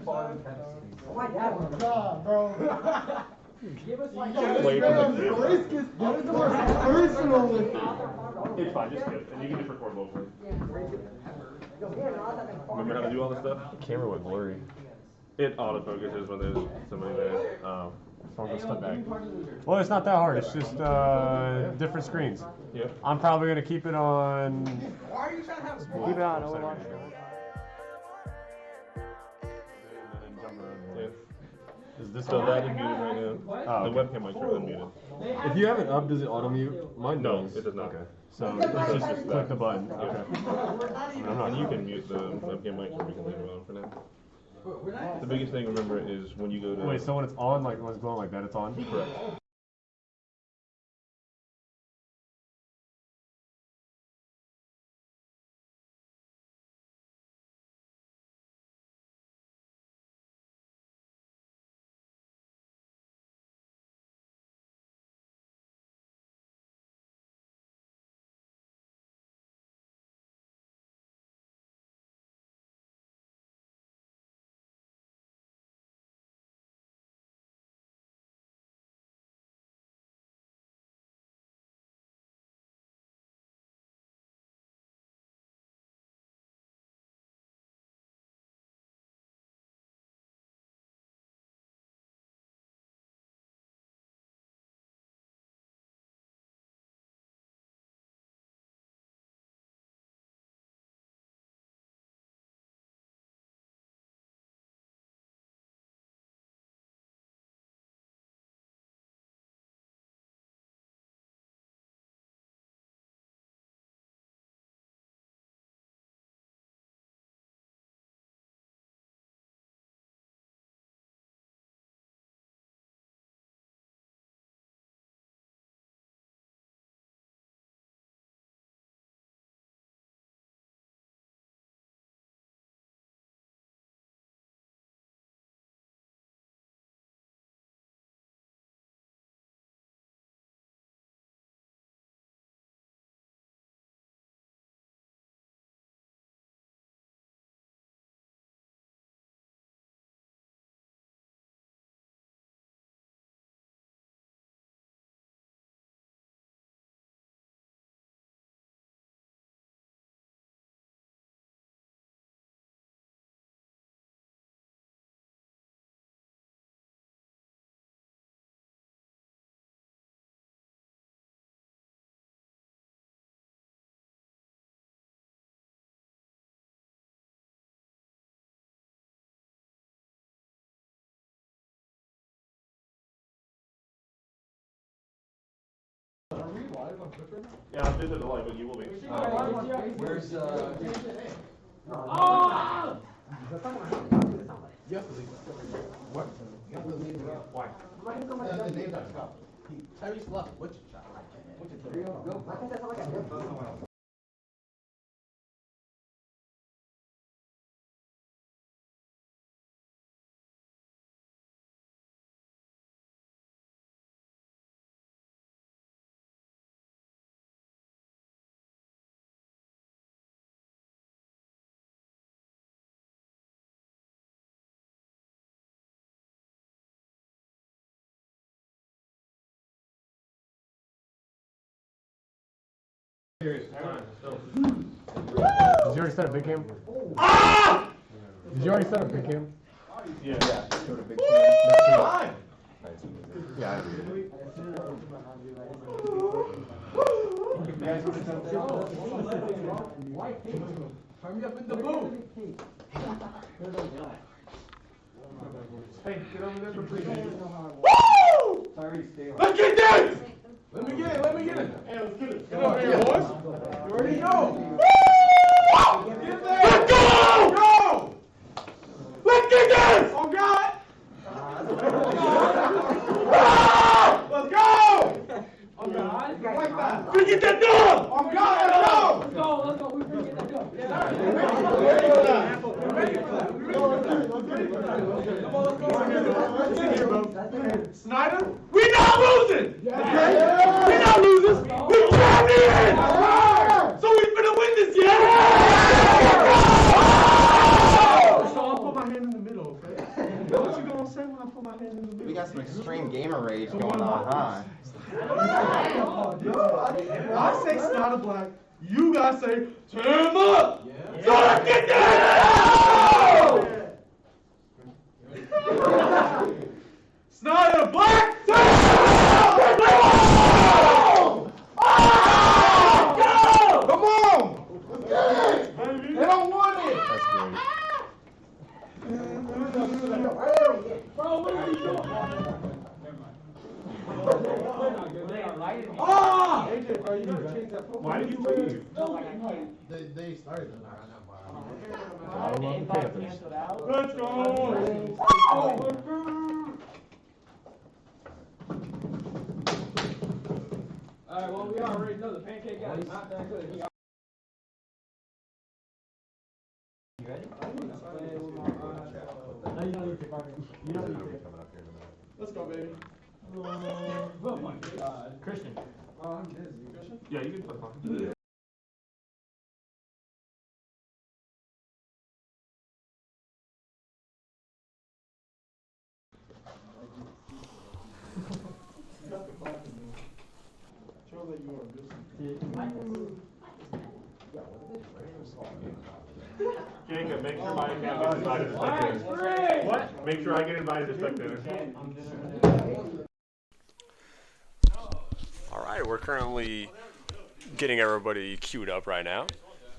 Oh my God, bro. Give us like personal with it. It's fine, just skip, and you can just record locally. Remember how to do all this stuff? The camera went blurry. It autofocuses when there's somebody there. So I'll go step back. Well, it's not that hard. It's just different screens. Yeah. I'm probably gonna keep it on. Why are you trying to have Keep it on. Hold on. Is this So on? that is muted right now. Oh, The okay. webcam mics are unmuted. If you have it up, does it auto mute? Mine No, does. it does not. Okay. So just click the button. Okay. And you can mute the webcam mics, or we can leave it on for now. The biggest thing, remember, is when you go to... Wait, so when it's on, like when it's glowing like that, it's on? Correct. Yeah, I'm just at the light, but you will be. Where's Oh! You have to leave. What? You have to leave. Why? The name's on top. Tyrese left. What's your shot? Did you already set a big cam? Ah! Did you already set a big cam? Yeah. Big Fine. Yeah. Turn me up in the booth. Hey, get over there for free. Woo! Let's get this! Let me get it. Hey, let's get it. Get over here, boys. You already know. Woo! Get there. Let's go! Go! Let's get this! Oh, God! Let's go! Oh God! Like that. We get that done! Oh, God, let's go! Let's go! We freaking get that done. Snider, we not losing! Okay? We not losing! We champions! So we finna win this year! So I'll put my hand in the middle, okay? What you gonna say when I put my hands in the middle? We got some extreme gamer rage going on, huh? I say Snider Black. You guys say turn him up. Yeah. So let's get down. Snider Black. Turn him up. Go! Come on. They don't want it. That's great. Bro, what are you doing? Ah! AJ, bro, you gotta change that profile. Why did you leave? They started the I love the Panthers. Let's go! Alright, well, we already know the pancake guy is not that good. You ready? No, you don't need to. You don't need to. Let's go, baby. Oh my god. Christian. Oh, I'm busy. Christian? Yeah, you can put on. Show that you are busy. Jacob, make sure my account gets invited to spectators. What? Make sure I get invited to spectators. All right, we're currently getting everybody queued up right now.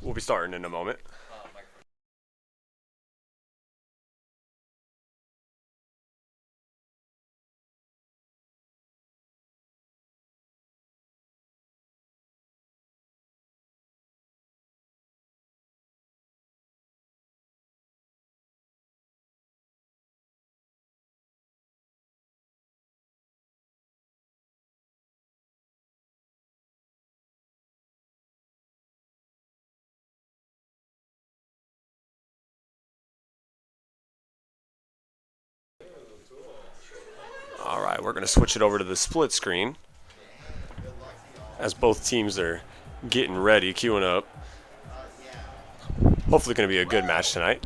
We'll be starting in a moment. All right, we're going to switch it over to the split screen as both teams are getting ready, queuing up. Hopefully going to be a good match tonight.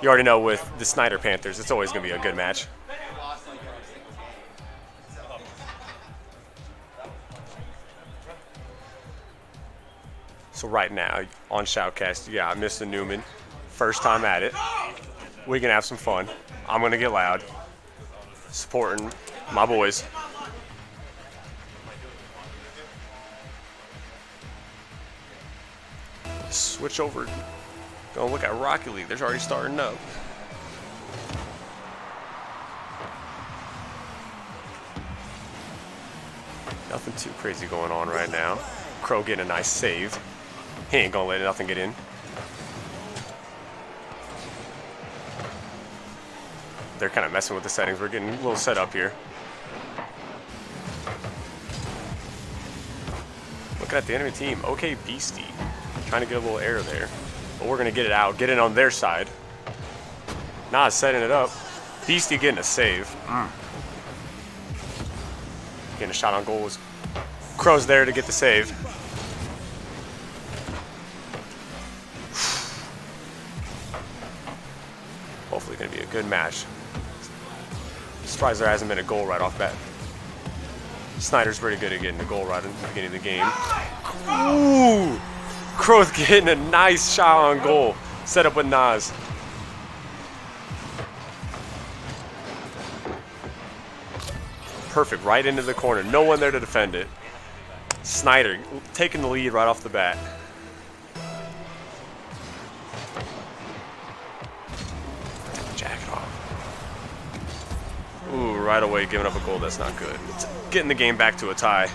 You already know with the Snider Panthers, it's always going to be a good match. So right now, on Shoutcast, you got Mr. Newman. First time at it. We can have some fun. I'm going to get loud. Supporting my boys. Switch over. Gonna look at Rocket League. They're already starting up. Nothing too crazy going on right now. Crow getting a nice save. He ain't gonna let nothing get in. They're kind of messing with the settings. We're getting a little set up here. Looking at the enemy team. Okay, Beastie. Trying to get a little air there. But we're going to get it out. Get it on their side. Nas setting it up. Beastie getting a save. Getting a shot on goal. Crow's there to get the save. Hopefully going to be a good match. Surprised there hasn't been a goal right off bat. Snider's pretty good at getting a goal right in the beginning of the game. Ooh! Crow's getting a nice shot on goal. Set up with Nas. Perfect, right into the corner. No one there to defend it. Snider taking the lead right off the bat. Jacket off. Ooh, right away giving up a goal. That's not good. It's getting the game back to a tie.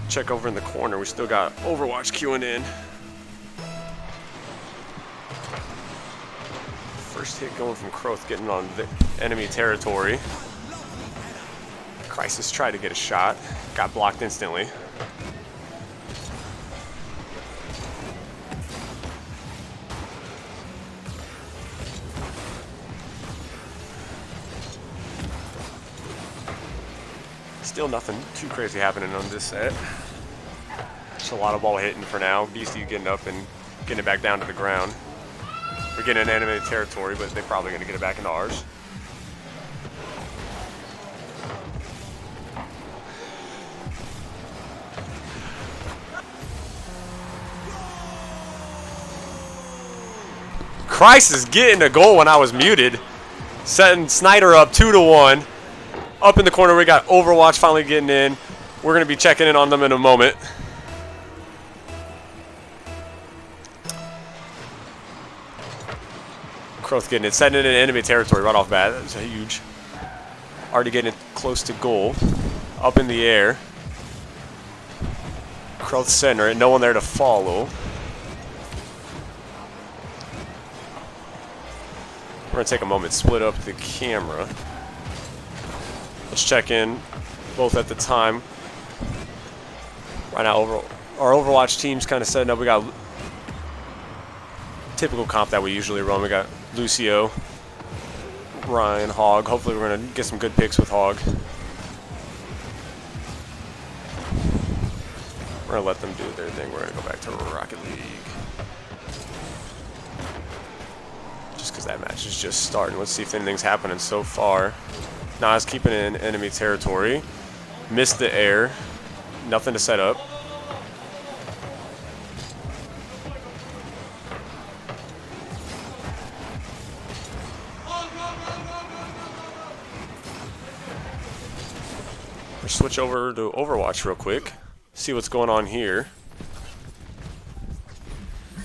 Check over in the corner. We still got Overwatch queuing in. First hit going from Croth, getting on the enemy territory. Crisis tried to get a shot. Got blocked instantly. Still nothing too crazy happening on this set. Just a lot of ball hitting for now. Beastie getting up and getting it back down to the ground. We're getting an enemy territory, but they're probably going to get it back into ours. Christ is getting a goal when I was muted. Setting Snider up 2-1. Up in the corner, we got Overwatch finally getting in. We're going to be checking in on them in a moment. Croth getting it, setting it in enemy territory right off bat. That's a huge. Already getting it close to goal. Up in the air. Croth center, and no one there to follow. We're going to take a moment, split up the camera. Let's check in, both at the time. Right now, our Overwatch team's kind of setting up. We got typical comp that we usually run. We got Lucio, Ryan, Hog. Hopefully we're going to get some good picks with Hog. We're going to let them do their thing. We're going to go back to Rocket League. Just because that match is just starting. Let's see if anything's happening so far. Nas keeping it in enemy territory. Missed the air. Nothing to set up. We'll switch over to Overwatch real quick. See what's going on here.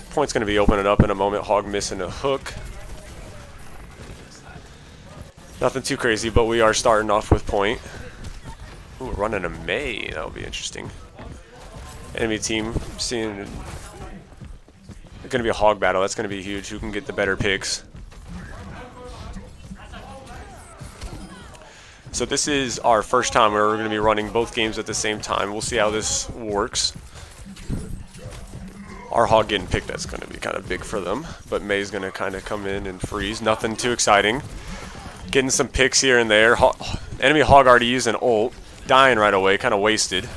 Point's going to be opening up in a moment. Hog missing a hook. Nothing too crazy, but we are starting off with point. Ooh, we're running a May. That'll be interesting. Enemy team seeing it's going to be a Hog battle. That's going to be huge. Who can get the better picks? So this is our first time where we're going to be running both games at the same time. We'll see how this works. Our Hog getting picked, that's going to be kind of big for them. But May's going to kind of come in and freeze. Nothing too exciting. Getting some picks here and there. Enemy Hog already used an ult. Dying right away, kind of wasted.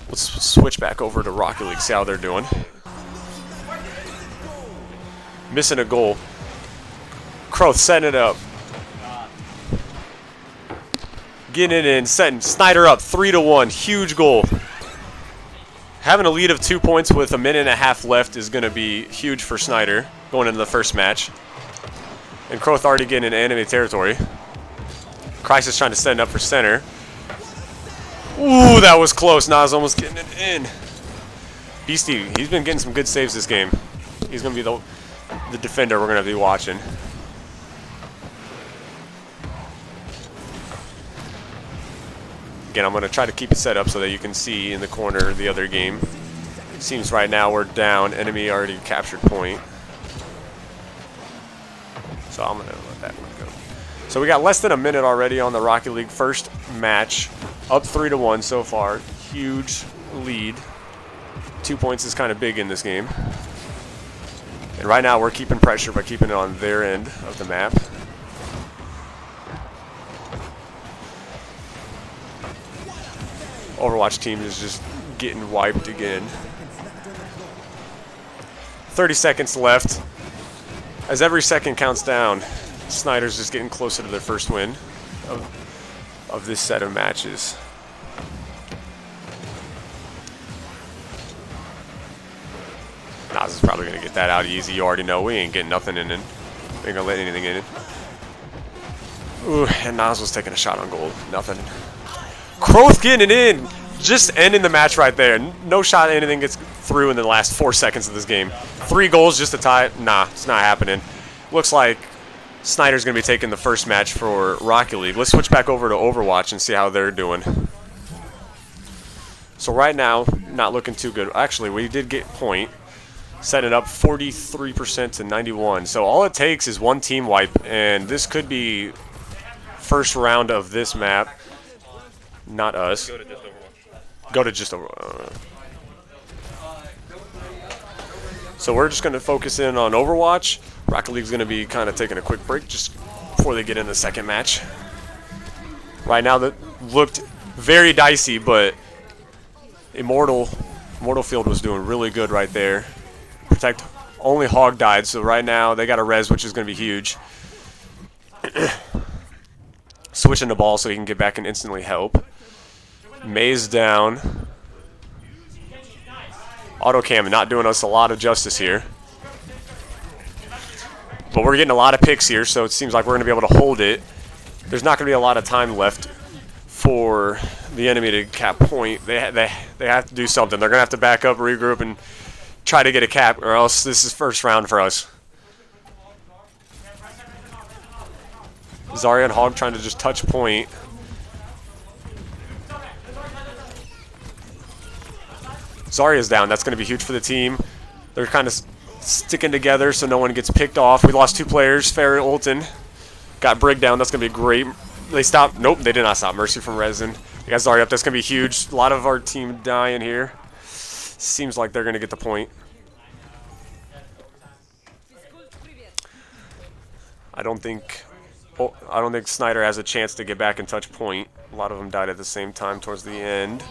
Let's switch back over to Rocket League, see how they're doing. Missing a goal. Croth setting it up. Getting it in, setting Snider up 3-1. Huge goal. Having a lead of 2 points with a minute and a half left is going to be huge for Snider going into the first match. And Croth already getting in enemy territory. Crisis trying to set it up for center. Ooh, that was close. Nas almost getting it in. Beastie, he's been getting some good saves this game. He's going to be the defender we're going to be watching. Again, I'm going to try to keep it set up so that you can see in the corner the other game. It seems right now we're down. Enemy already captured point. So I'm going to let that one go. So we got less than a minute already on the Rocket League first match. Up 3-1 so far. Huge lead. 2 points is kind of big in this game. And right now we're keeping pressure by keeping it on their end of the map. Overwatch team is just getting wiped again. 30 seconds left. As every second counts down, Snider's just getting closer to their first win of this set of matches. Nas is probably going to get that out easy. You already know we ain't getting nothing in it. We ain't going to let anything in it. Ooh, and Nas was taking a shot on goal. Nothing. Croth getting it in. Just ending the match right there. No shot anything gets through in the last 4 seconds of this game. 3 goals just to tie it. Nah, it's not happening. Looks like Snider's going to be taking the first match for Rocket League. Let's switch back over to Overwatch and see how they're doing. So right now, not looking too good. Actually, we did get point. Setting up 43% to 91. So all it takes is one team wipe, and this could be first round of this map. Not us. Go to just Overwatch. So we're just going to focus in on Overwatch. Rocket League's going to be kind of taking a quick break just before they get in the second match. right now that looked very dicey, but Immortal Field was doing really good right there. Protect, only Hog died, so right now they got a res, which is going to be huge. Switching the ball so he can get back and instantly help. Maze down. Autocam not doing us a lot of justice here. But we're getting a lot of picks here, so it seems like we're going to be able to hold it. There's not going to be a lot of time left for the enemy to cap point. They have to do something. They're going to have to back up, regroup, and try to get a cap, or else this is first round for us. Zarya and Hog trying to just touch point. Zarya's down. That's going to be huge for the team. They're kind of sticking together so no one gets picked off. We lost 2 players. Farrah and Ulton got Brig down. That's going to be great. They stopped. Nope, they did not stop. Mercy from Resin. They got Zarya up. That's going to be huge. A lot of our team dying here. Seems like they're going to get the point. I don't think Snider has a chance to get back and touch point. A lot of them died at the same time towards the end.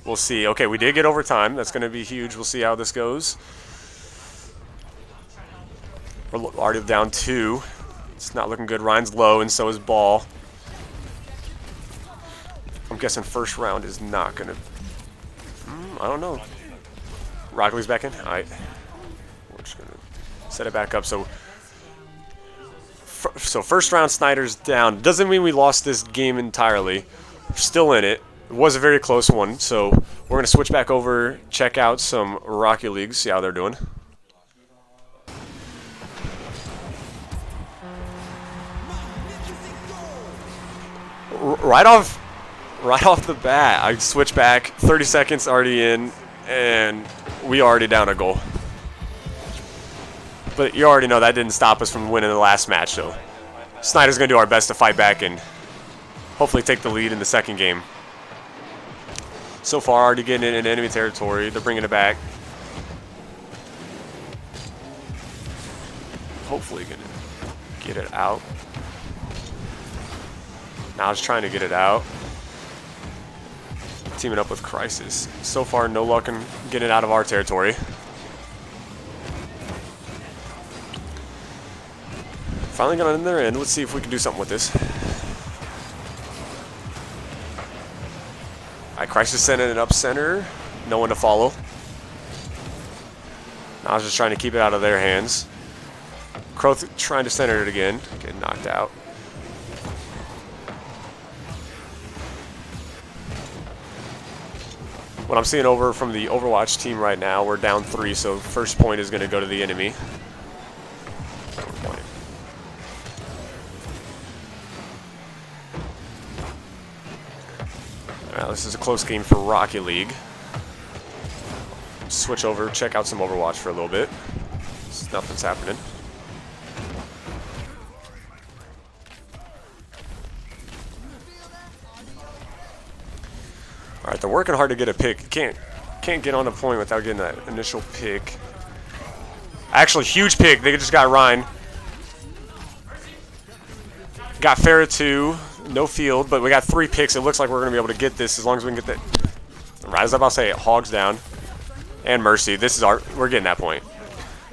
We'll see. Okay, we did get overtime. That's going to be huge. We'll see how this goes. We're already down 2. It's not looking good. Ryan's low, and so is Ball. I'm guessing first round is not going to... I don't know. Rocket League's back in? All right. We're just going to set it back up. So first round, Snider's down. Doesn't mean we lost this game entirely. We're still in it. It was a very close one, so we're going to switch back over, check out some Rocket League, see how they're doing. Right off the bat, I switch back, 30 seconds already in, and we already down a goal. But you already know that didn't stop us from winning the last match, so Snider's going to do our best to fight back and hopefully take the lead in the second game. So far, already getting in enemy territory. They're bringing it back. Hopefully going to get it out. Now just trying to get it out. Teaming up with Crisis. So far, no luck in getting it out of our territory. Finally got on their end. Let's see if we can do something with this. Alright, Crisis sending it up center. No one to follow. Now I was just trying to keep it out of their hands. Crow trying to center it again. Getting knocked out. What I'm seeing over from the Overwatch team right now, we're down 3, so first point is going to go to the enemy. Alright, this is a close game for Rocket League. Switch over, check out some Overwatch for a little bit. Nothing's happening. Alright, they're working hard to get a pick. Can't get on the point without getting that initial pick. Actually, huge pick. They just got Ryan. Got Farrah 2. No field, but we got 3 picks. It looks like we're going to be able to get this as long as we can get that. Right as I'm about to say it, Hogs down. And Mercy. This is we're getting that point.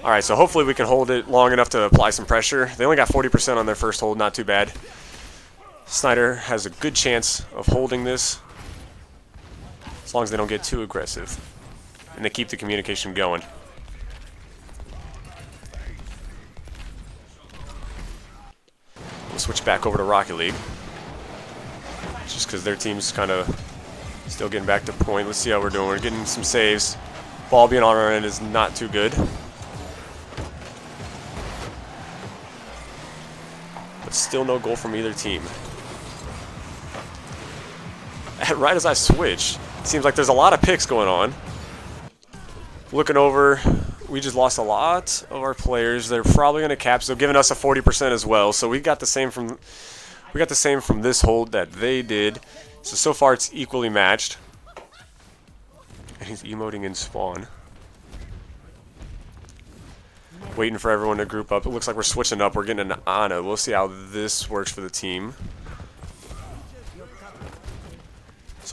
Alright, so hopefully we can hold it long enough to apply some pressure. They only got 40% on their first hold. Not too bad. Snider has a good chance of holding this. As long as they don't get too aggressive. And they keep the communication going. We'll switch back over to Rocket League. Just because their team's kind of still getting back to point. Let's see how we're doing. We're getting some saves. Ball being on our end is not too good. But still no goal from either team. Right as I switch, it seems like there's a lot of picks going on. Looking over, we just lost a lot of our players. They're probably going to cap, so giving us a 40% as well. So we got the same from this hold that they did. So far it's equally matched. And he's emoting in spawn. Waiting for everyone to group up. It looks like we're switching up. We're getting an Ana. We'll see how this works for the team.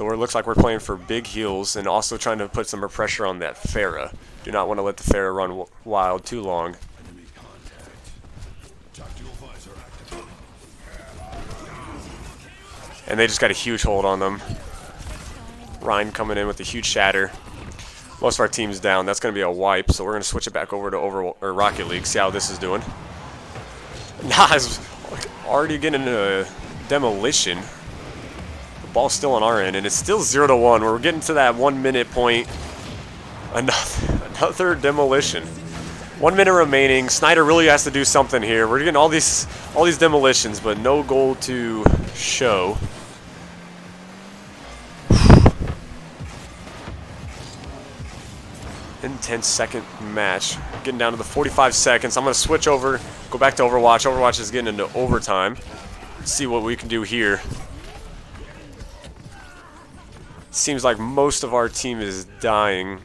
So it looks like we're playing for big heals and also trying to put some more pressure on that Pharah. Do not want to let the Pharah run wild too long. And they just got a huge hold on them. Ryan coming in with a huge shatter. Most of our team's down. That's going to be a wipe, so we're going to switch it back over to Rocket League, see how this is doing. Nas already getting a demolition. The ball's still on our end, and it's still 0-1. We're getting to that 1 minute point. Another demolition. 1 minute remaining. Snider really has to do something here. We're getting all these demolitions, but no goal to show. Intense second match. Getting down to the 45 seconds. I'm going to switch over, go back to Overwatch. Overwatch is getting into overtime. Let's see what we can do here. Seems like most of our team is dying.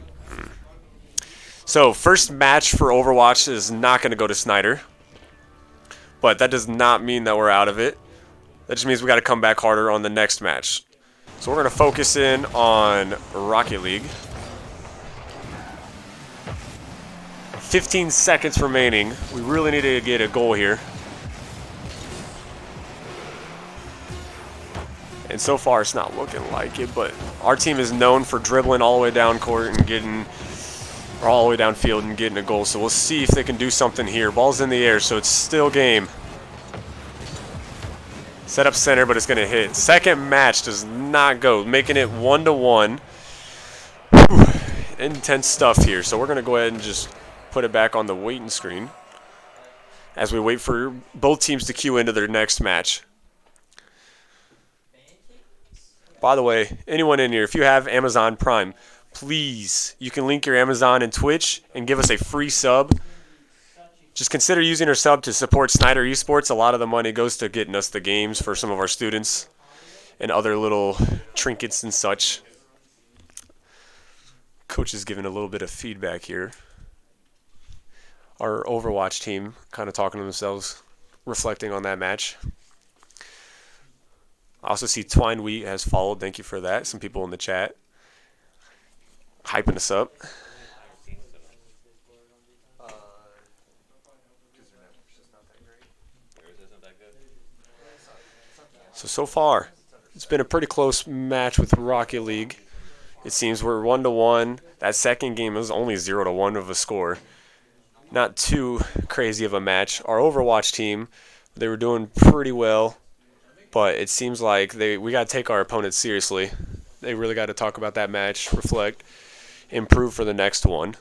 So, first match for Overwatch is not going to go to Snider. But that does not mean that we're out of it. That just means we got to come back harder on the next match. So we're going to focus in on Rocket League. 15 seconds remaining. We really need to get a goal here. And so far it's not looking like it, but our team is known for dribbling all the way down court and getting, or all the way downfield and getting a goal. So we'll see if they can do something here. Ball's in the air, so it's still game. Set up center, but it's going to hit. Second match does not go, making it 1-1. Intense stuff here. So we're going to go ahead and just put it back on the waiting screen as we wait for both teams to queue into their next match. By the way, anyone in here, if you have Amazon Prime, please, you can link your Amazon and Twitch and give us a free sub. Just consider using our sub to support Snider Esports. A lot of the money goes to getting us the games for some of our students and other little trinkets and such. Coach is giving a little bit of feedback here. Our Overwatch team kind of talking to themselves, reflecting on that match. I also see Twine Wheat has followed. Thank you for that. Some people in the chat hyping us up. So far, it's been a pretty close match with Rocket League. It seems we're 1-1. That second game was only 0-1 of a score. Not too crazy of a match. Our Overwatch team, they were doing pretty well, but it seems like we got to take our opponents seriously. They really got to talk about that match, reflect, improve for the next one.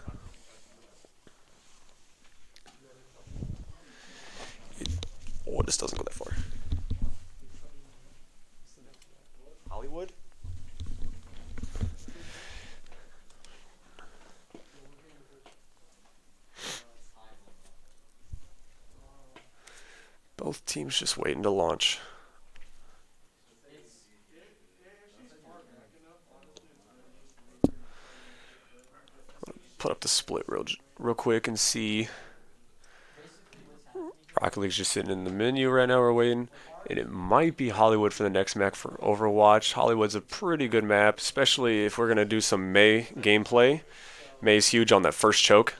Oh, this doesn't go that far. Hollywood? Both teams just waiting to launch. Put up the split real quick and see. Rocket League's just sitting in the menu right now. We're waiting. And it might be Hollywood for the next map for Overwatch. Hollywood's a pretty good map, especially if we're going to do some May gameplay. May's huge on that first choke.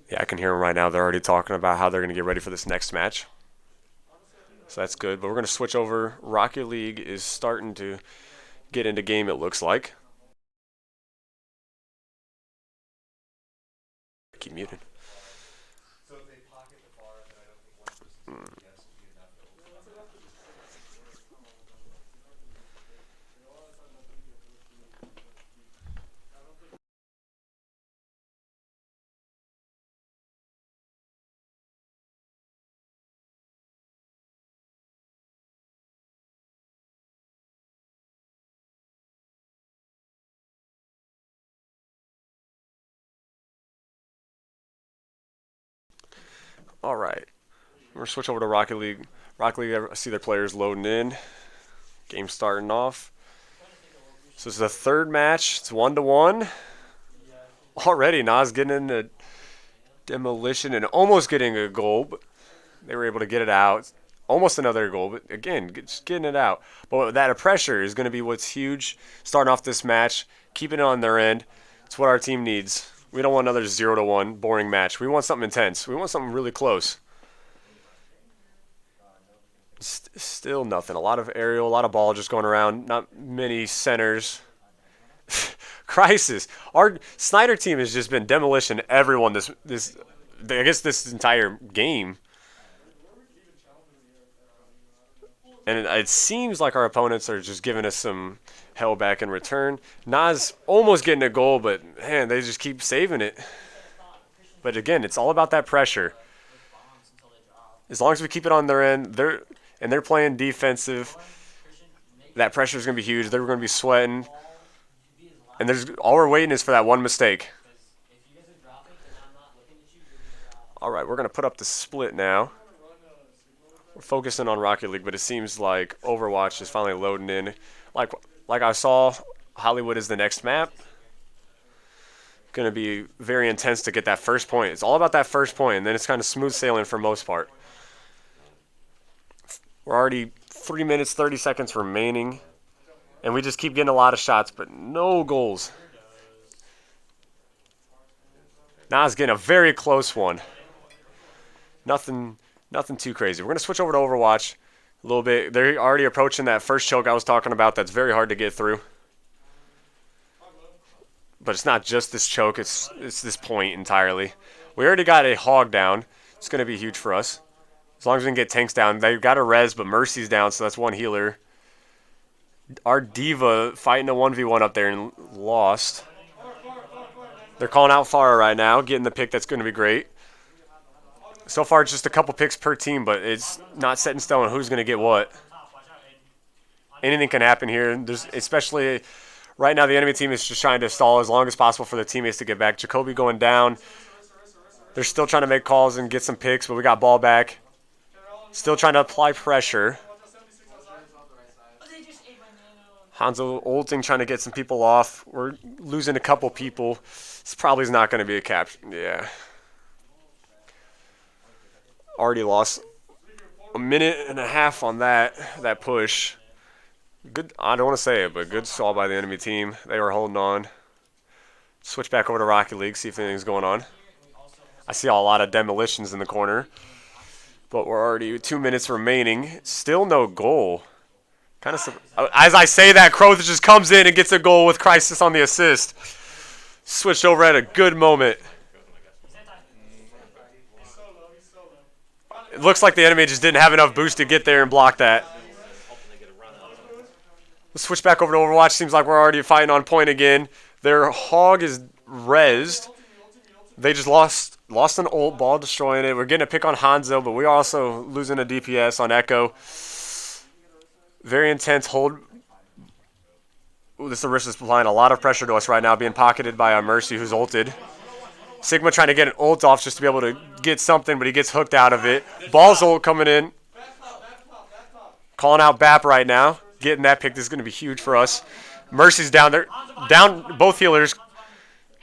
Yeah, I can hear them right now. They're already talking about how they're going to get ready for this next match. So that's good. But we're going to switch over. Rocket League is starting to get into game, it looks like. Keep muted. All right, we're going to switch over to Rocket League. Rocket League, I see their players loading in. Game starting off. So this is the third match. It's 1-1. Already, Nas getting in a demolition and almost getting a goal, but they were able to get it out. Almost another goal, but again, just getting it out. But that pressure is going to be what's huge starting off this match, keeping it on their end. It's what our team needs. We don't want another 0-1 boring match. We want something intense. We want something really close. Still nothing. A lot of aerial, a lot of ball just going around. Not many centers. Crisis. Our Snider team has just been demolition everyone this I guess this entire game. And it seems like our opponents are just giving us some hell back in return. Nas almost getting a goal, but man, they just keep saving it. But again, it's all about that pressure. As long as we keep it on their end, they're playing defensive, that pressure is going to be huge. They're going to be sweating. And all we're waiting is for that one mistake. All right, we're going to put up the split now. We're focusing on Rocket League, but it seems like Overwatch is finally loading in. Like I saw, Hollywood is the next map. Going to be very intense to get that first point. It's all about that first point, and then it's kind of smooth sailing for most part. We're already 3 minutes, 30 seconds remaining, and we just keep getting a lot of shots, but no goals. Now it's getting a very close one. Nothing too crazy. We're going to switch over to Overwatch a little bit. They're already approaching that first choke I was talking about that's very hard to get through. But it's not just this choke. It's this point entirely. We already got a hog down. It's going to be huge for us. As long as we can get tanks down. They've got a res, but Mercy's down, so that's one healer. Our Diva fighting a 1v1 up there and lost. They're calling out Farah right now, getting the pick that's going to be great. So far, it's just a couple picks per team, but it's not set in stone who's going to get what. Anything can happen here. Especially right now, the enemy team is just trying to stall as long as possible for their teammates to get back. Jacoby going down. They're still trying to make calls and get some picks, but we got ball back. Still trying to apply pressure. Hanzo ulting, trying to get some people off. We're losing a couple people. This probably is not going to be a capture. Yeah. Already lost a minute and a half on that push. Good. I don't want to say it, but good stall by the enemy team. They were holding on. Switch back over to Rocket League, see if anything's going on. I see a lot of demolitions in the corner. But we're already 2 minutes remaining. Still no goal. Kind of. As I say that, Croth just comes in and gets a goal with Crisis on the assist. Switched over at a good moment. It looks like the enemy just didn't have enough boost to get there and block that. Let's switch back over to Overwatch. Seems like we're already fighting on point again. Their hog is rezzed. They just lost an ult, ball destroying it. We're getting a pick on Hanzo, but we're also losing a DPS on Echo. Very intense hold. Ooh, this Arista's applying a lot of pressure to us right now, being pocketed by our Mercy, who's ulted. Sigma trying to get an ult off just to be able to get something, but he gets hooked out of it. Ball's ult coming in. Calling out BAP right now. Getting that pick. This is going to be huge for us. Mercy's down there. Down both healers.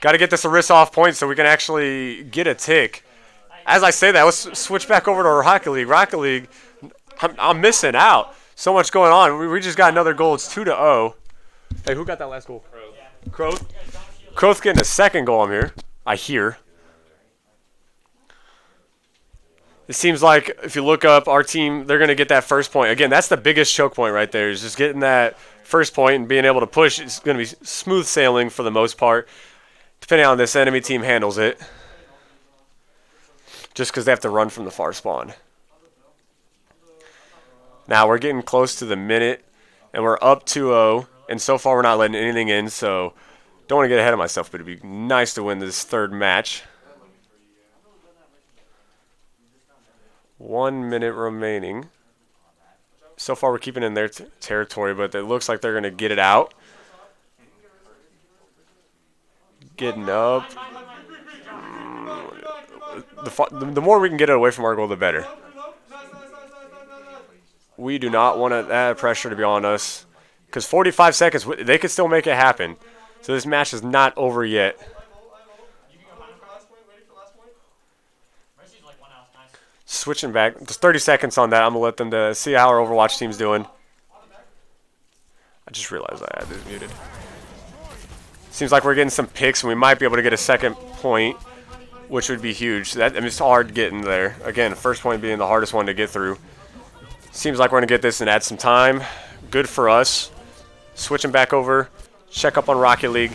Got to get this Arista off point so we can actually get a tick. As I say that, let's switch back over to Rocket League. Rocket League, I'm missing out. So much going on. We just got another goal. It's 2-0. Hey, who got that last goal? Croth. Croth getting a second goal. I hear. It seems like if you look up our team, they're going to get that first point. Again, that's the biggest choke point right there, is just getting that first point and being able to push. It's going to be smooth sailing for the most part, depending on how this enemy team handles it. Just because they have to run from the far spawn. Now we're getting close to the minute, and we're up 2-0. And so far we're not letting anything in, so don't want to get ahead of myself, but it'd be nice to win this third match. 1 minute remaining. So far we're keeping in their territory, but it looks like they're going to get it out. Getting up. The more we can get it away from our goal, the better. We do not want that pressure to be on us, because 45 seconds, they could still make it happen. So this match is not over yet. Switching back, just 30 seconds on that. I'm gonna let them to see how our Overwatch team's doing. I just realized I had this muted. Seems like we're getting some picks, and we might be able to get a second point, which would be huge. I mean, it's hard getting there. Again, first point being the hardest one to get through. Seems like we're gonna get this and add some time. Good for us. Switching back over, check up on Rocket League.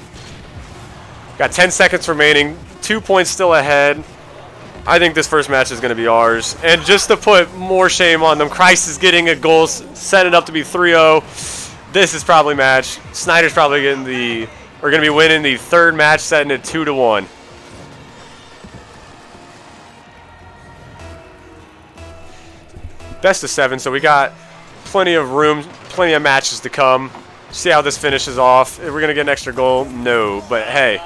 Got 10 seconds remaining, 2 points still ahead. I think this first match is going to be ours. And just to put more shame on them, Christ is getting a goal, set it up to be 3-0. This is probably match. Snider's probably getting we're going to be winning the third match, setting it 2-1. Best of 7, so we got plenty of room, plenty of matches to come. See how this finishes off. If we're going to get an extra goal, no. But hey,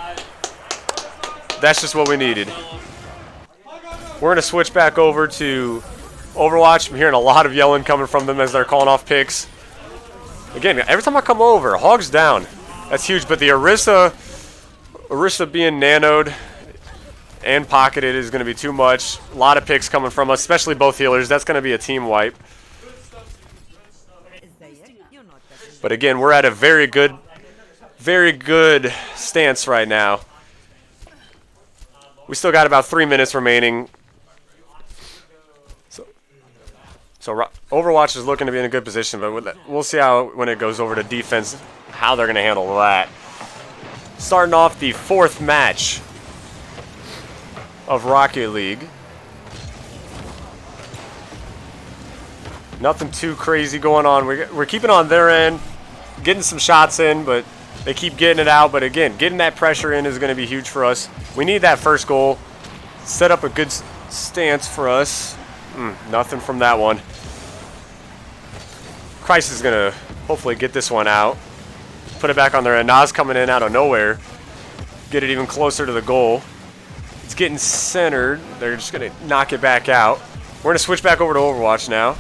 that's just what we needed. We're going to switch back over to Overwatch. I'm hearing a lot of yelling coming from them as they're calling off picks. Again, every time I come over, Hog's down. That's huge. But the Orisa being nanoed and pocketed is going to be too much. A lot of picks coming from us, especially both healers. That's going to be a team wipe. But again, we're at a very good stance right now. We still got about 3 minutes remaining. So Overwatch is looking to be in a good position, but we'll see how, when it goes over to defense, how they're going to handle that. Starting off the 4th match of Rocket League. Nothing too crazy going on. We're keeping on their end, getting some shots in, but they keep getting it out. But again, getting that pressure in is going to be huge for us. We need that first goal. Set up a good stance for us. Nothing from that one. Christ is going to hopefully get this one out. Put it back on their end. Nas coming in out of nowhere. Get it even closer to the goal. It's getting centered. They're just going to knock it back out. We're going to switch back over to Overwatch now.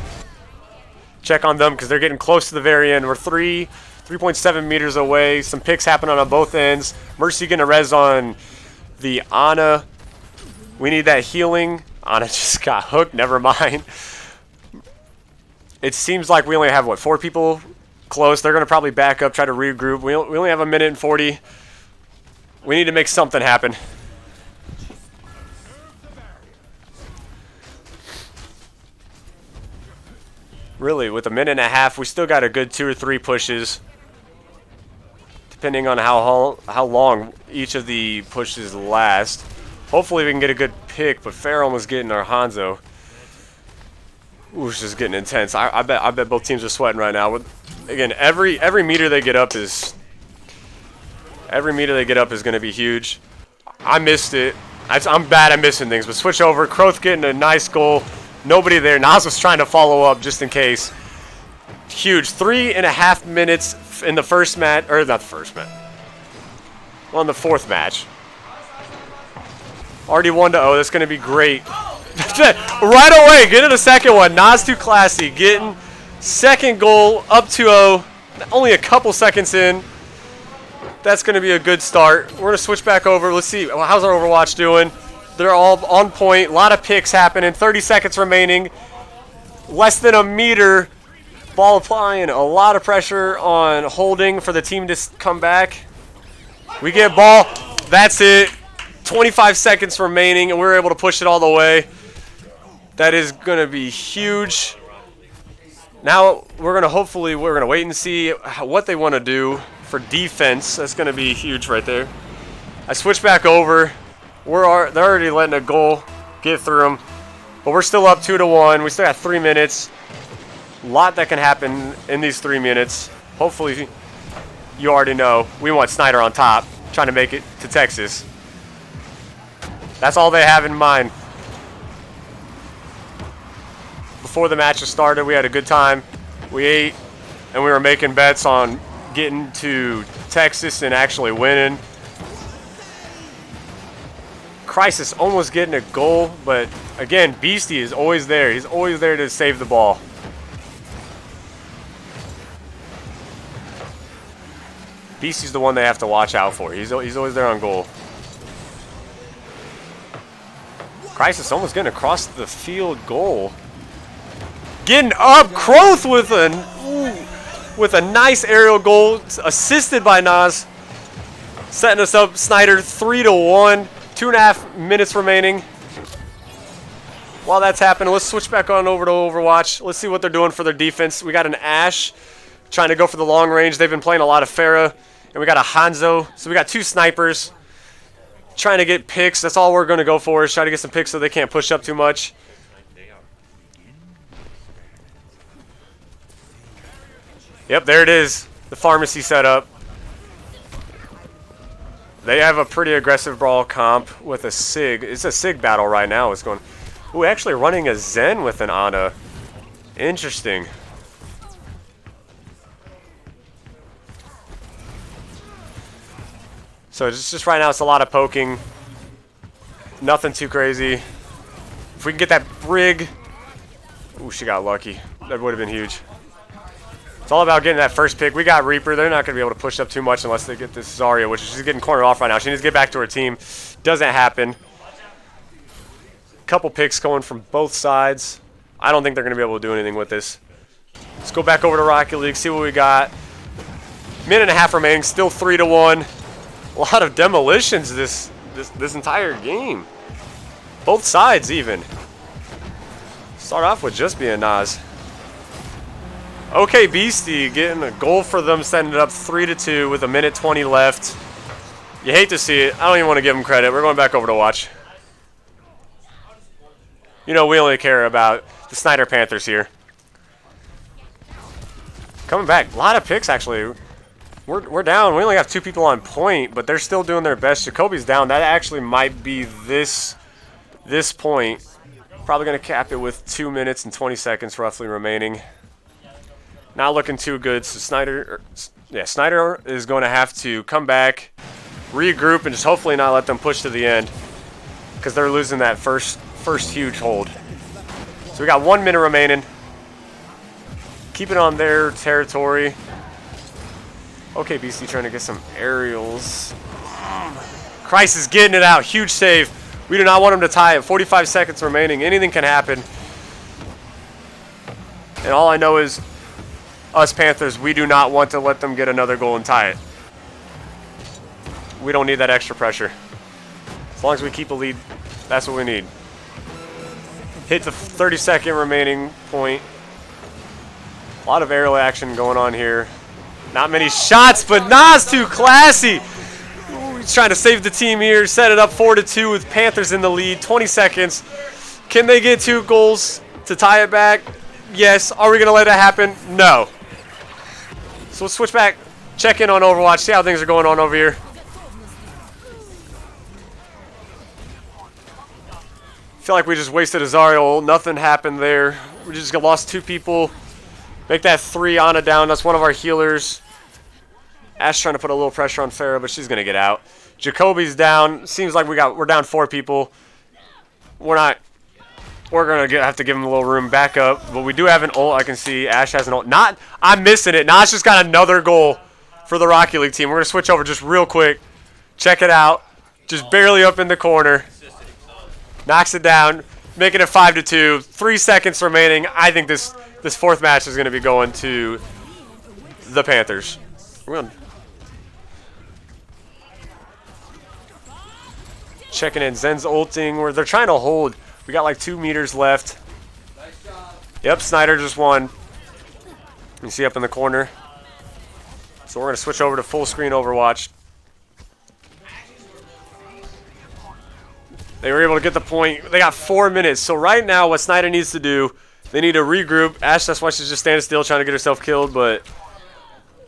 Check on them because they're getting close to the very end. We're 3.7 meters away. Some picks happening on both ends. Mercy getting a res on the Ana. We need that healing. Ana just got hooked. Never mind. It seems like we only have, what, 4 people close. They're going to probably back up, try to regroup. We only have 1:40. We need to make something happen. Really, with 1.5 minutes, we still got a good 2 or 3 pushes, depending on how long each of the pushes last. Hopefully we can get a good pick, but Fair almost getting our Hanzo. Ooh, it's just getting intense. I bet both teams are sweating right now. Again, every meter they get up is going to be huge. I missed it. I'm bad at missing things, but switch over. Kroth getting a nice goal. Nobody there. Nas was trying to follow up just in case. Huge. 3.5 minutes in the first match, or not the first match. Well, in the 4th match. Already 1-0. That's going to be great. Right away, getting the second one. Nas too classy. Getting second goal, up 2-0. Only a couple seconds in. That's going to be a good start. We're going to switch back over. Let's see. How's our Overwatch doing? They're all on point. A lot of picks happening. 30 seconds remaining. Less than a meter. Ball applying a lot of pressure on holding for the team to come back. We get ball. That's it. 25 seconds remaining, and we're able to push it all the way. That is going to be huge. Now we're going to wait and see what they want to do for defense. That's going to be huge right there. I switch back over. They're already letting a goal get through them, but we're still up 2-1. We still got 3 minutes. A lot that can happen in these 3 minutes. Hopefully, you already know we want Snider on top, trying to make it to Texas. That's all they have in mind. Before the match started, we had a good time. We ate, and we were making bets on getting to Texas and actually winning. Crisis almost getting a goal, but again, Beastie is always there. He's always there to save the ball. Beastie's the one they have to watch out for. He's always there on goal. Crisis almost getting across the field goal. Getting up, Kroth with a nice aerial goal, assisted by Nas. Setting us up, Snider 3-1. 2.5 minutes remaining. While that's happening, let's switch back on over to Overwatch. Let's see what they're doing for their defense. We got an Ashe trying to go for the long range. They've been playing a lot of Pharah. And we got a Hanzo. So we got 2 snipers trying to get picks. That's all we're going to go for, is try to get some picks so they can't push up too much. Yep, there it is. The pharmacy setup. They have a pretty aggressive brawl comp with a SIG. It's a SIG battle right now. It's going... Ooh, actually running a Zen with an Ana. Interesting. So it's just right now, it's a lot of poking. Nothing too crazy. If we can get that Brig... Ooh, she got lucky. That would have been huge. It's all about getting that first pick. We got Reaper. They're not going to be able to push up too much unless they get this Zarya, which is just getting cornered off right now. She needs to get back to her team. Doesn't happen. Couple picks going from both sides. I don't think they're going to be able to do anything with this. Let's go back over to Rocket League, see what we got. Minute and a half remaining, still 3-1. A lot of demolitions this entire game. Both sides even. Start off with just being Nas. Okay, Beastie getting a goal for them, setting it up 3-2 with 1:20 left. You hate to see it. I don't even want to give them credit. We're going back over to watch. You know, we only care about the Snider Panthers here. Coming back. A lot of picks, actually. We're down. We only have 2 people on point, but they're still doing their best. Jacoby's down. That actually might be this point. Probably going to cap it with 2 minutes and 20 seconds roughly remaining. Not looking too good. So Snider is going to have to come back, regroup, and just hopefully not let them push to the end, because they're losing that first huge hold. So we got 1 minute remaining. Keep it on their territory. Okay, BC trying to get some aerials. Christ is getting it out. Huge save. We do not want him to tie it. 45 seconds remaining. Anything can happen. And all I know is, us Panthers, we do not want to let them get another goal and tie it. We don't need that extra pressure. As long as we keep a lead, that's what we need. Hit the 30-second remaining point. A lot of aerial action going on here. Not many shots, but Nas too classy. Ooh, he's trying to save the team here. Set it up 4-2 with Panthers in the lead. 20 seconds. Can they get 2 goals to tie it back? Yes. Are we going to let that happen? No. So let's switch back. Check in on Overwatch. See how things are going on over here. Feel like we just wasted a Zarya ult. Nothing happened there. We just lost 2 people. Make that 3 Ana down. That's one of our healers. Ashe trying to put a little pressure on Pharah, but she's gonna get out. Jacoby's down. Seems like we're down 4 people. We're gonna have to give him a little room back up. But we do have an ult. I can see Ashe has an ult. I'm missing it. Nas just got another goal for the Rocket League team. We're gonna switch over just real quick. Check it out. Just barely up in the corner. Knocks it down, making it 5-2. 3 seconds remaining. I think this 4th match is going to be going to the Panthers. We're going checking in. Zen's ulting. Where they're trying to hold. We got like 2 meters left. Yep, Snider just won. You see up in the corner. So we're going to switch over to full screen Overwatch. They were able to get the point. They got 4 minutes. So right now, what Snider needs to do, they need to regroup. Ashe, that's why she's just standing still, trying to get herself killed. But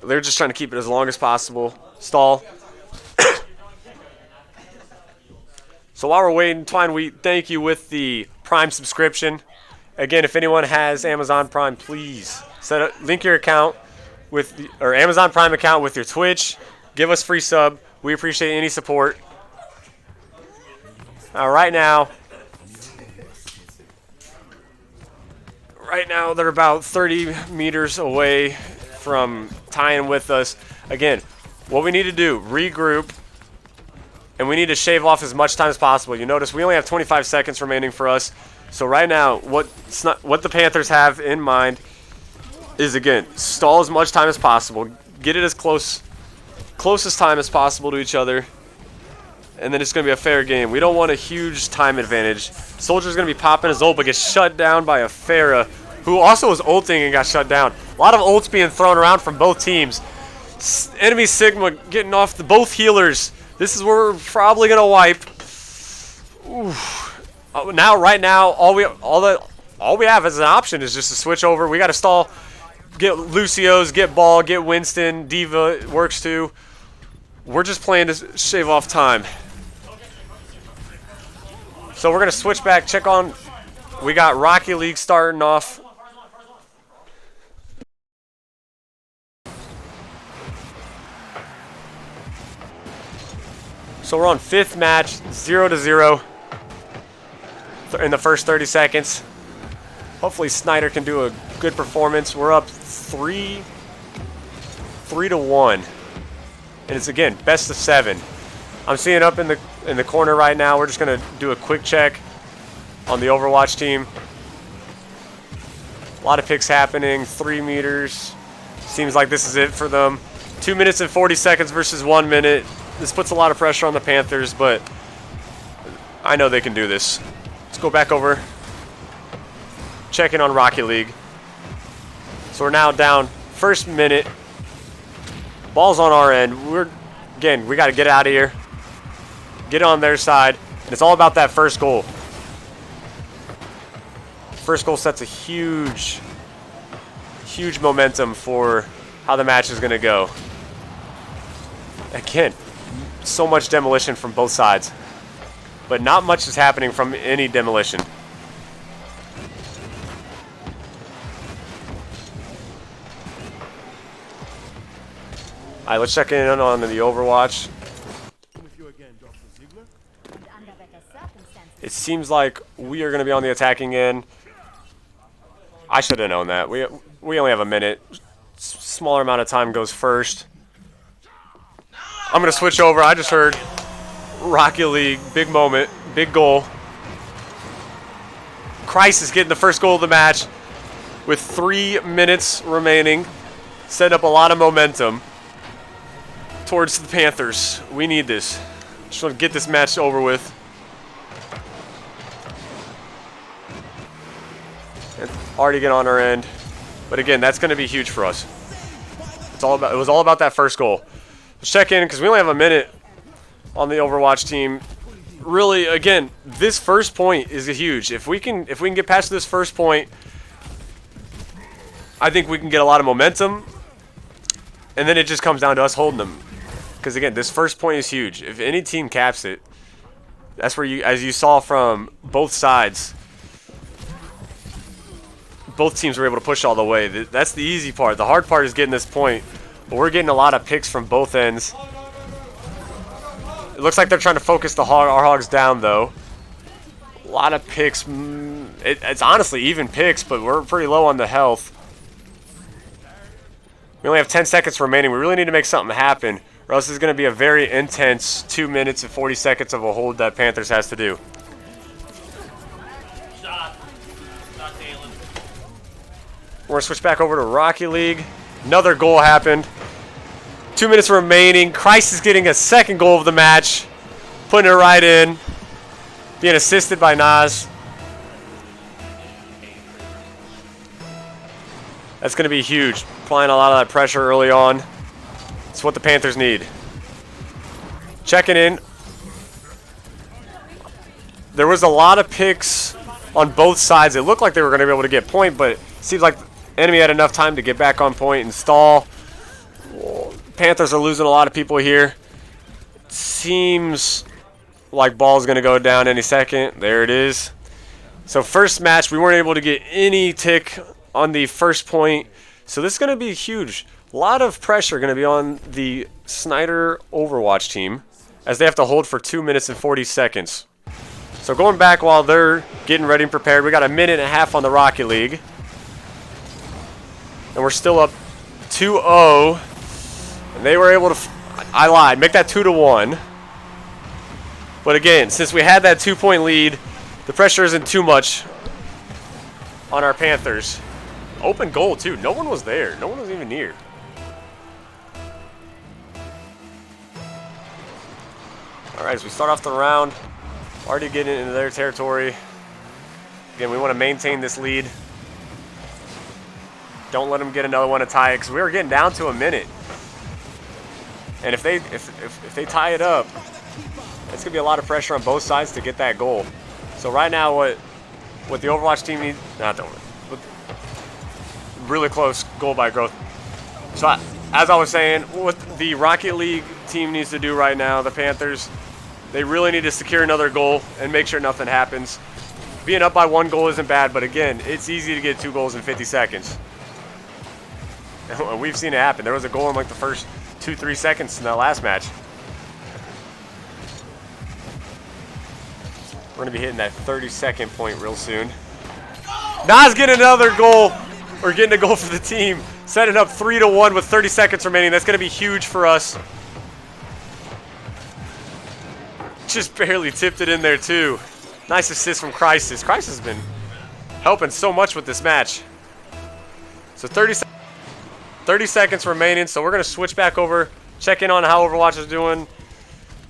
they're just trying to keep it as long as possible. Stall. So while we're waiting, Twine, we thank you with the Prime subscription. Again, if anyone has Amazon Prime, please link your account with or Amazon Prime account with your Twitch. Give us free sub. We appreciate any support. Right now, they're about 30 meters away from tying with us. Again, what we need to do, regroup and we need to shave off as much time as possible. You notice we only have 25 seconds remaining for us. So right now, what the Panthers have in mind is, again, stall as much time as possible. Get it as closest time as possible to each other. And then it's going to be a fair game. We don't want a huge time advantage. Soldier's going to be popping his ult, but gets shut down by a Pharah, who also was ulting and got shut down. A lot of ults being thrown around from both teams. Enemy Sigma getting off both healers. This is where we're probably going to wipe. Right now, all we have as an option is just to switch over. We got to stall, get Lucio's, get Ball, get Winston, Diva works too. We're just playing to shave off time. So we're going to switch back, check on. We got Rocket League starting off. So we're on 5th match, 0-0 in the first 30 seconds. Hopefully Snider can do a good performance. We're up 3-1. And it's, again, best of 7. I'm seeing up in the corner right now. We're just going to do a quick check on the Overwatch team. A lot of picks happening. 3 meters. Seems like this is it for them. 2 minutes and 40 seconds versus 1 minute. This puts a lot of pressure on the Panthers, but I know they can do this. Let's go back over. Checking on Rocket League. So we're now down first minute. Ball's on our end. We got to get out of here. Get on their side. And it's all about that first goal. First goal sets a huge momentum for how the match is going to go. Again, so much demolition from both sides. But not much is happening from any demolition. All right, let's check in on the Overwatch. It seems like we are going to be on the attacking end. I should have known that. We only have a minute. Smaller amount of time goes first. I'm going to switch over. I just heard Rocket League, big moment, big goal. Christ is getting the first goal of the match with 3 minutes remaining. Set up a lot of momentum towards the Panthers. We need this. Just want to get this match over with. It's already get on our end, but again, that's going to be huge for us. It was all about that first goal. Let's check in because we only have a minute on the Overwatch team. Really, again, this first point is huge. If we can get past this first point, I think we can get a lot of momentum, and then it just comes down to us holding them. Because again, this first point is huge. If any team caps it, that's where as you saw from both sides, both teams were able to push all the way. That's the easy part. The hard part is getting this point. But we're getting a lot of picks from both ends. It looks like they're trying to focus our hogs down, though. A lot of picks. It's honestly even picks, but we're pretty low on the health. We only have 10 seconds remaining. We really need to make something happen, or else it's going to be a very intense 2 minutes and 40 seconds of a hold that Panthers has to do. We're going to switch back over to Rocket League. Another goal happened. 2 minutes remaining. Christ is getting a second goal of the match. Putting it right in. Being assisted by Nas. That's going to be huge. Applying a lot of that pressure early on. It's what the Panthers need. Checking in. There was a lot of picks on both sides. It looked like they were going to be able to get point, but it seems like enemy had enough time to get back on point and stall. Panthers are losing a lot of people here. Seems like ball's going to go down any second. There it is. So first match, we weren't able to get any tick on the first point. So this is going to be huge. A lot of pressure going to be on the Snider Overwatch team as they have to hold for 2 minutes and 40 seconds. So going back while they're getting ready and prepared, we got a minute and a half on the Rocket League. And we're still up 2-0. And they were able to, I lied, make that 2-1. But again, since we had that 2-point lead, the pressure isn't too much on our Panthers. Open goal, too. No one was there. No one was even near. All right, as we start off the round, already getting into their territory. Again, we want to maintain this lead. Don't let them get another one to tie it, because we were getting down to a minute. And if they tie it up, it's gonna be a lot of pressure on both sides to get that goal. So right now, what the Overwatch team needs, really close goal by growth. So as I was saying, what the Rocket League team needs to do right now, the Panthers, they really need to secure another goal and make sure nothing happens. Being up by 1 goal isn't bad, but again, it's easy to get 2 goals in 50 seconds. And we've seen it happen. There was a goal in like the first 2-3 seconds in that last match. We're gonna be hitting that 30-second point real soon. Nas getting another goal, or getting a goal for the team. Setting up 3-1 with 30 seconds remaining. That's gonna be huge for us. Just barely tipped it in there too. Nice assist from Crisis. Crisis has been helping so much with this match. So 30 seconds remaining, so we're going to switch back over, check in on how Overwatch is doing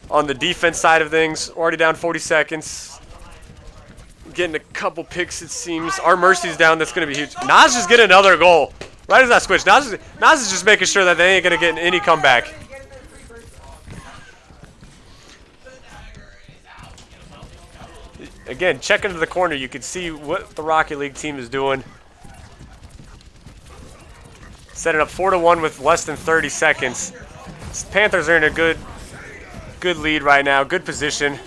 on the defense side of things. Already down 40 seconds. Getting a couple picks, it seems. Our Mercy's down. That's going to be huge. Nas just getting another goal. Right as that switch. Nas is just making sure that they ain't going to get any comeback. Again, check into the corner. You can see what the Rocket League team is doing. Setting up 4-1 with less than 30 seconds. Panthers are in a good lead right now. Good position.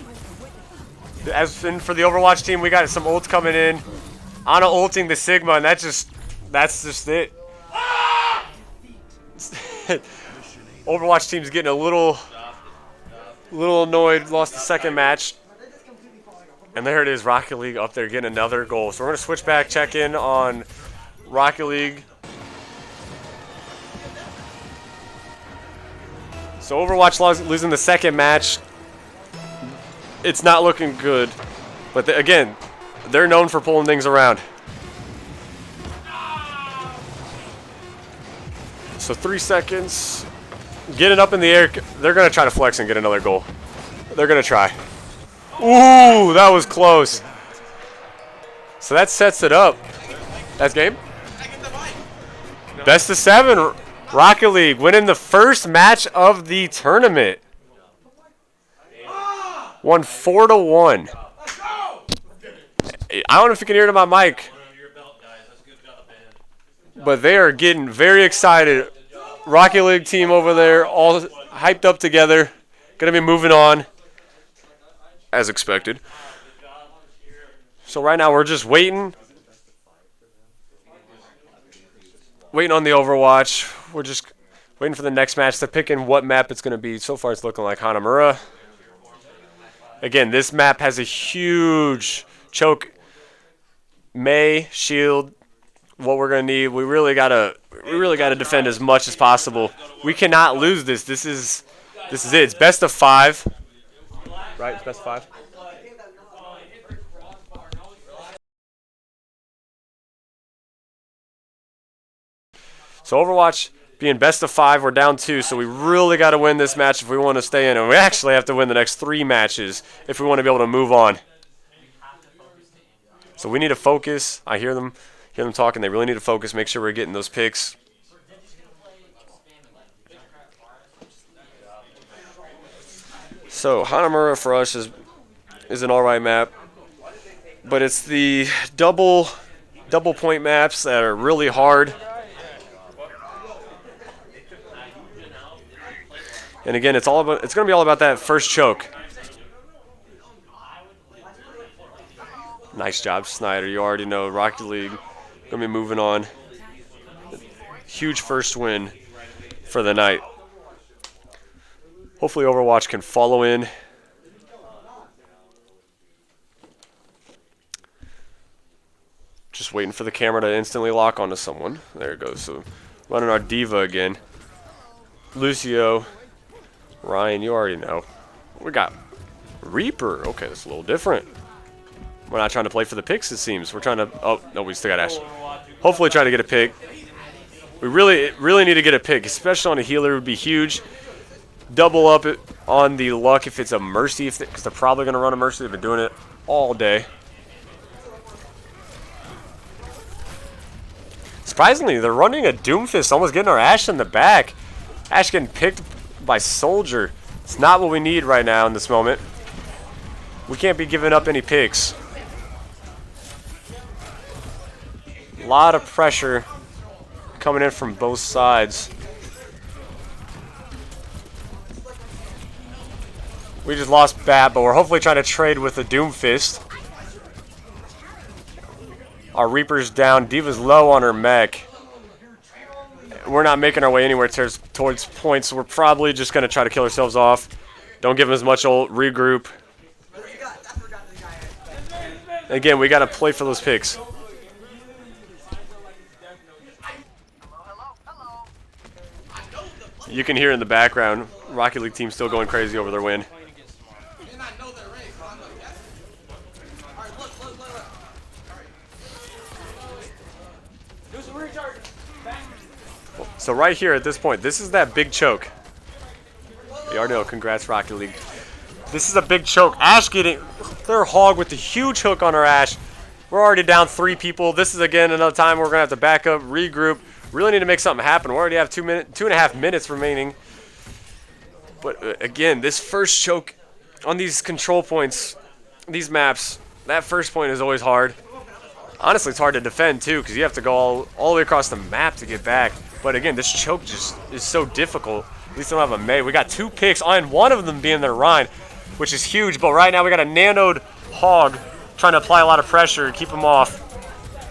As in for the Overwatch team, we got some ults coming in. Ana ulting the Sigma, and that's just it. Overwatch team's getting a little annoyed. Lost the second match. And there it is, Rocket League up there getting another goal. So we're going to switch back, check in on Rocket League. So Overwatch losing the second match. It's not looking good. But again, they're known for pulling things around. So 3 seconds. Get it up in the air. They're going to try to flex and get another goal. They're going to try. Ooh, that was close. So that sets it up. That's game? Best of 7. Rocket League winning the first match of the tournament. Won 4-1. I don't know if you can hear it on my mic, but they are getting very excited. Rocket League team over there, all hyped up together. Going to be moving on, as expected. So right now we're just waiting on the Overwatch. We're just waiting for the next match. They're picking what map it's going to be. So far it's looking like Hanamura. Again, this map has a huge choke. May, shield, what we're going to need. We really got to defend as much as possible. We cannot lose this. This is it. It's best of 5. Right? It's best of 5. So Overwatch being best of 5, we're down 2, so we really got to win this match if we want to stay in. And we actually have to win the next 3 matches if we want to be able to move on. So we need to focus. I hear them talking. They really need to focus, make sure we're getting those picks. So Hanamura for us is an alright map, but it's the double point maps that are really hard. And again, it's going to be all about that first choke. Nice job, Snider. You already know Rocket League going to be moving on. Huge first win for the night. Hopefully Overwatch can follow in. Just waiting for the camera to instantly lock onto someone. There it goes. So running our diva again. Lucio. Ryan, you already know. We're Reaper. Okay, that's a little different. We're not trying to play for the picks, it seems. We're trying to... Oh, no, we still got Ash. Hopefully try to get a pick. We really need to get a pick, especially on a healer. It would be huge. Double up it on the luck if it's a Mercy, because they're probably going to run a Mercy. They've been doing it all day. Surprisingly, they're running a Doomfist, almost getting our Ash in the back. Ash getting picked by Soldier. It's not what we need right now in this moment. We can't be giving up any picks. A lot of pressure coming in from both sides. We just lost Bat, but we're hopefully trying to trade with a Doomfist. Our Reaper's down. Diva's low on her mech. We're not making our way anywhere towards points, so we're probably just going to try to kill ourselves off. Don't give them as much ult. Regroup. Again, we got to play for those picks. You can hear in the background, Rocket League team still going crazy over their win. So right here at this point, this is that big choke. You already know, congrats Rocket League. This is a big choke. Ash getting their hog with the huge hook on our Ash. We're already down 3 people. This is again another time we're gonna have to back up, regroup. Really need to make something happen. We already have 2.5 minutes remaining. But again, this first choke on these control points, these maps, that first point is always hard. Honestly, it's hard to defend too, because you have to go all the way across the map to get back. But again, this choke just is so difficult. At least I don't have a May. We got 2 picks, and one of them being their Rhine, which is huge. But right now we got a nanoed hog trying to apply a lot of pressure, keep him off.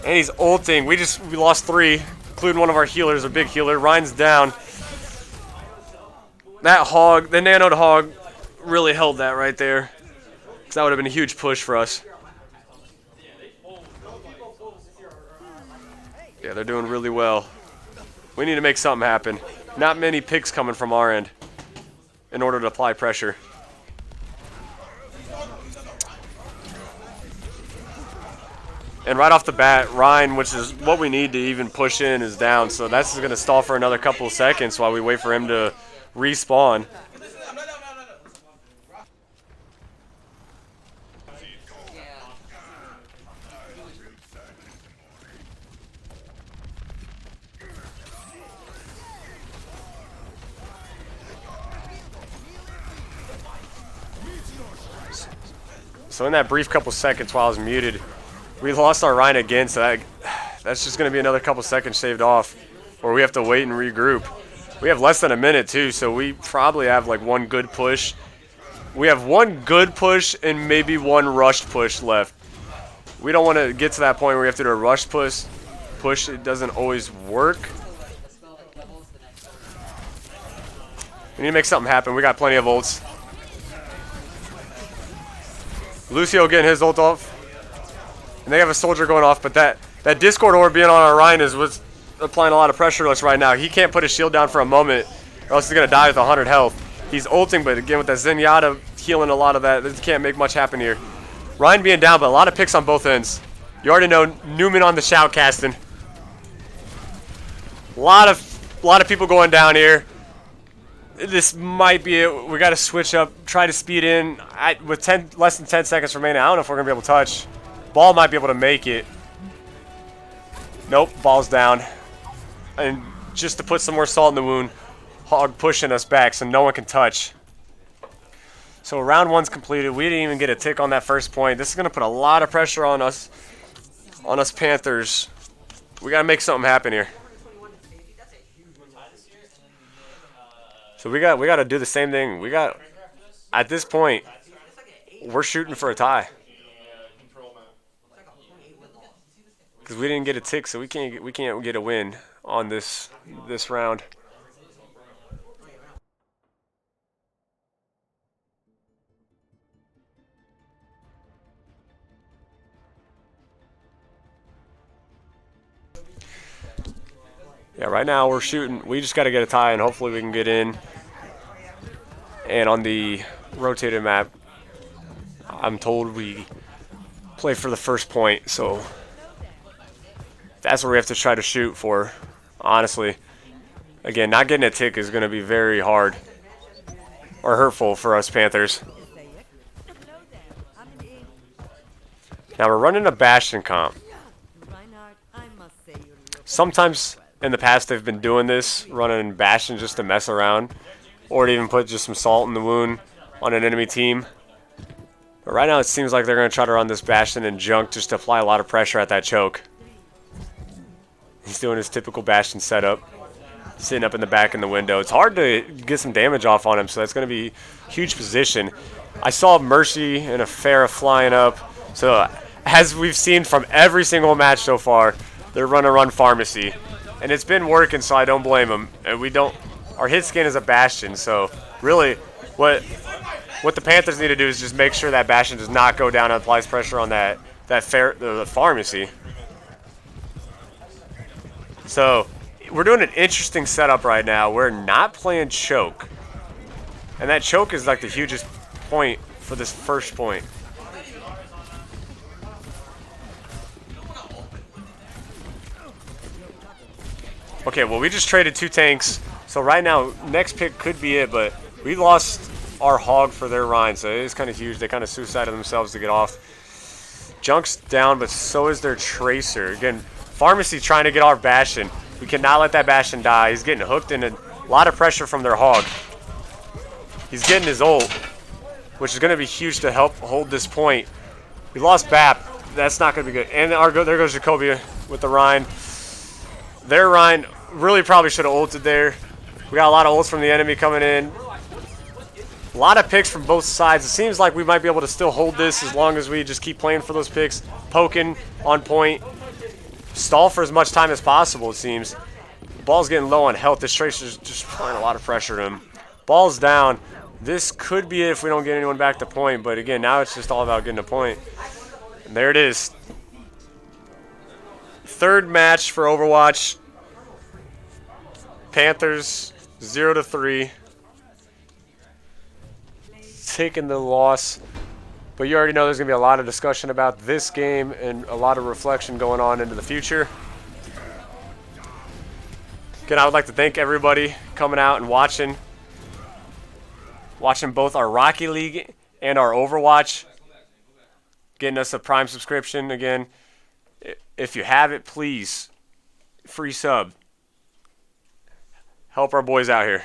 And he's ulting. We lost 3, including one of our healers, a big healer. Rhine's down. That hog, the nanoed hog, really held that right there, because that would have been a huge push for us. Yeah, they're doing really well. We need to make something happen. Not many picks coming from our end in order to apply pressure. And right off the bat, Ryan, which is what we need to even push in, is down. So that's going to stall for another couple of seconds while we wait for him to respawn. So in that brief couple seconds while I was muted, we lost our Rhine again, so that's just going to be another couple seconds shaved off, or we have to wait and regroup. We have less than a minute too, so we probably have like 1 good push. We have 1 good push and maybe 1 rushed push left. We don't want to get to that point where we have to do a rush push. It doesn't always work. We need to make something happen. We got plenty of ults. Lucio getting his ult off. And they have a soldier going off, but that Discord orb being on our Rhine is what's applying a lot of pressure to us right now. He can't put his shield down for a moment, or else he's going to die with 100 health. He's ulting, but again, with that Zenyatta healing a lot of that, this can't make much happen here. Rhine being down, but a lot of picks on both ends. You already know Newman on the shoutcasting. A lot of people going down here. This might be it. We got to switch up, try to speed in. With less than 10 seconds remaining, I don't know if we're going to be able to touch. Ball might be able to make it. Nope, ball's down. And just to put some more salt in the wound, hog pushing us back so no one can touch. So round 1's completed. We didn't even get a tick on that first point. This is going to put a lot of pressure on us Panthers. We got to make something happen here. So we got to do the same thing. At this point, we're shooting for a tie. Because we didn't get a tick, so we can't get a win on this round. Yeah, right now we're shooting. We just got to get a tie, and hopefully we can get in. And on the rotated map, I'm told we play for the first point, so that's what we have to try to shoot for, honestly. Again, not getting a tick is going to be very hard or hurtful for us Panthers. Now we're running a Bastion comp. Sometimes in the past they've been doing this, running Bastion just to mess around, or to even put just some salt in the wound on an enemy team. But right now it seems like they're going to try to run this Bastion and junk just to apply a lot of pressure at that choke. He's doing his typical Bastion setup, sitting up in the back in the window. It's hard to get some damage off on him, so that's going to be huge position. I saw Mercy and a Farah flying up. So as we've seen from every single match so far, they're running run Pharmacy. And it's been working, so I don't blame them. And we don't, our hit scan is a Bastion, so really what the Panthers need to do is just make sure that Bastion does not go down and applies pressure on the Pharmacy. So we're doing an interesting setup right now. We're not playing choke. And that choke is like the hugest point for this first point. Okay, well, we just traded 2 tanks. So right now, next pick could be it, but we lost our hog for their Rhine, so it is kind of huge. They kind of suicided themselves to get off. Junk's down, but so is their Tracer. Again, Pharmacy trying to get our Bastion. We cannot let that Bastion die. He's getting hooked in a lot of pressure from their hog. He's getting his ult, which is going to be huge to help hold this point. We lost BAP. That's not going to be good. And there goes Jacoby with the Rhine. Their Rhine really probably should have ulted there. We got a lot of ults from the enemy coming in. A lot of picks from both sides. It seems like we might be able to still hold this as long as we just keep playing for those picks. Poking on point. Stall for as much time as possible, it seems. Ball's getting low on health. This Tracer's just applying a lot of pressure to him. Ball's down. This could be it if we don't get anyone back to point. But again, now it's just all about getting a point. And there it is. Third match for Overwatch. Panthers 0-3. Taking the loss. But you already know there's going to be a lot of discussion about this game and a lot of reflection going on into the future. Again, I would like to thank everybody coming out and watching both our Rocky League and our Overwatch. Getting us a Prime subscription. Again, if you have it, please, free sub. Help our boys out here.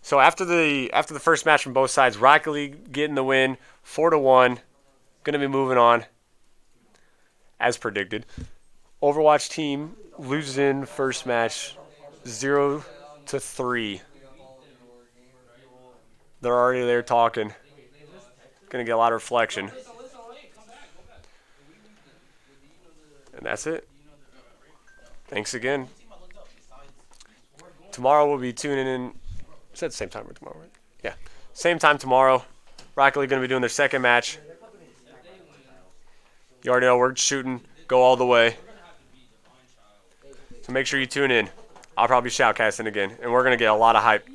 So after the first match from both sides, Rocket League getting the win, 4-1. Going to be moving on, as predicted. Overwatch team losing first match, 0-3. They're already there talking. Going to get a lot of reflection. And that's it. Thanks again. Tomorrow we'll be tuning in. Is that the same time or tomorrow, right? Yeah. Same time tomorrow. Rocket League going to be doing their second match. You already know we're shooting. Go all the way. So make sure you tune in. I'll probably be shoutcasting again. And we're going to get a lot of hype